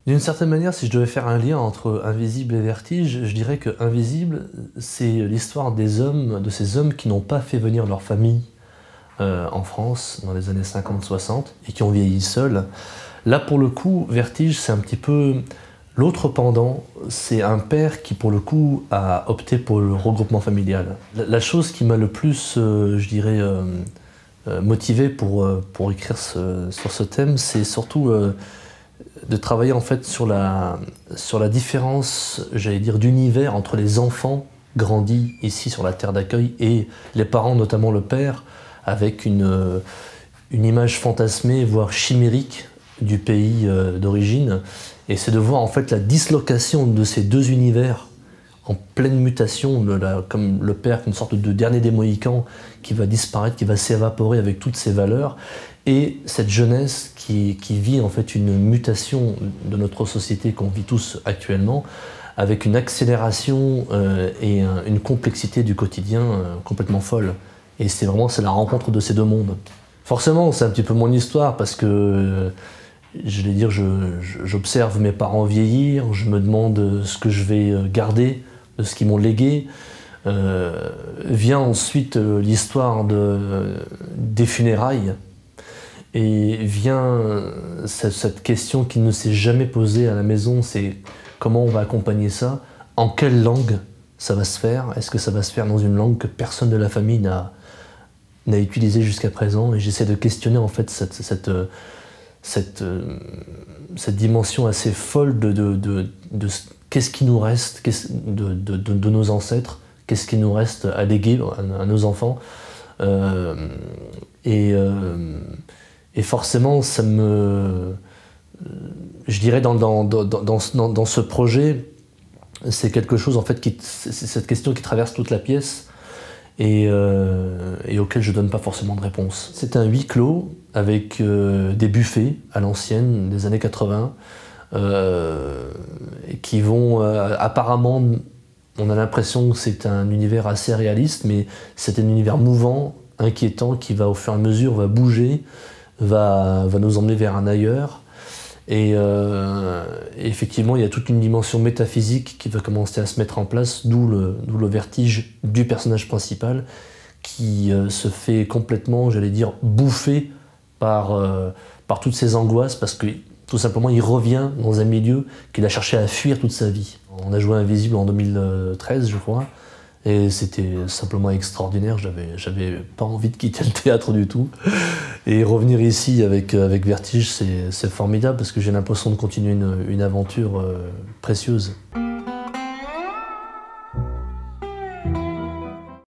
D'une certaine manière, si je devais faire un lien entre Invisible et Vertige, je dirais que Invisible, c'est l'histoire des hommes, de ces hommes qui n'ont pas fait venir leur famille en France dans les années 50-60 et qui ont vieilli seuls. Là, pour le coup, Vertige, c'est un petit peu l'autre pendant. C'est un père qui, pour le coup, a opté pour le regroupement familial. La chose qui m'a le plus, je dirais, motivé pour écrire sur ce thème, c'est surtout de travailler en fait sur la différence, j'allais dire, d'univers entre les enfants grandis ici sur la terre d'accueil et les parents, notamment le père, avec une image fantasmée, voire chimérique du pays d'origine. Et c'est de voir en fait la dislocation de ces deux univers en pleine mutation, comme le père, une sorte de dernier des Mohicans qui va disparaître, qui va s'évaporer avec toutes ses valeurs, et cette jeunesse qui vit en fait une mutation de notre société qu'on vit tous actuellement, avec une accélération et une complexité du quotidien complètement folle. Et c'est la rencontre de ces deux mondes. Forcément, c'est un petit peu mon histoire parce que je vais dire, j'observe mes parents vieillir, je me demande ce que je vais garder de ce qu'ils m'ont légué. Vient ensuite l'histoire des funérailles et vient cette question qui ne s'est jamais posée à la maison, c'est comment on va accompagner ça, en quelle langue ça va se faire, est-ce que ça va se faire dans une langue que personne de la famille n'a utilisée jusqu'à présent, et j'essaie de questionner en fait cette dimension assez folle de qu'est-ce qui nous reste de nos ancêtres, qu'est-ce qui nous reste à léguer à nos enfants. Et forcément, ça me... Je dirais dans ce projet, c'est quelque chose en fait c'est cette question qui traverse toute la pièce et auquel je donne pas forcément de réponse. C'est un huis clos avec des buffets à l'ancienne des années 80 qui vont apparemment, on a l'impression que c'est un univers assez réaliste, mais c'est un univers mouvant, inquiétant, qui va au fur et à mesure va bouger, va nous emmener vers un ailleurs. Et effectivement, il y a toute une dimension métaphysique qui va commencer à se mettre en place, d'où le vertige du personnage principal qui se fait complètement, j'allais dire, bouffer par toutes ces angoisses, parce que tout simplement il revient dans un milieu qu'il a cherché à fuir toute sa vie. On a joué Invisible en 2013, je crois, et c'était simplement extraordinaire. J'avais pas envie de quitter le théâtre du tout. Et revenir ici avec Vertige, c'est formidable parce que j'ai l'impression de continuer une aventure précieuse.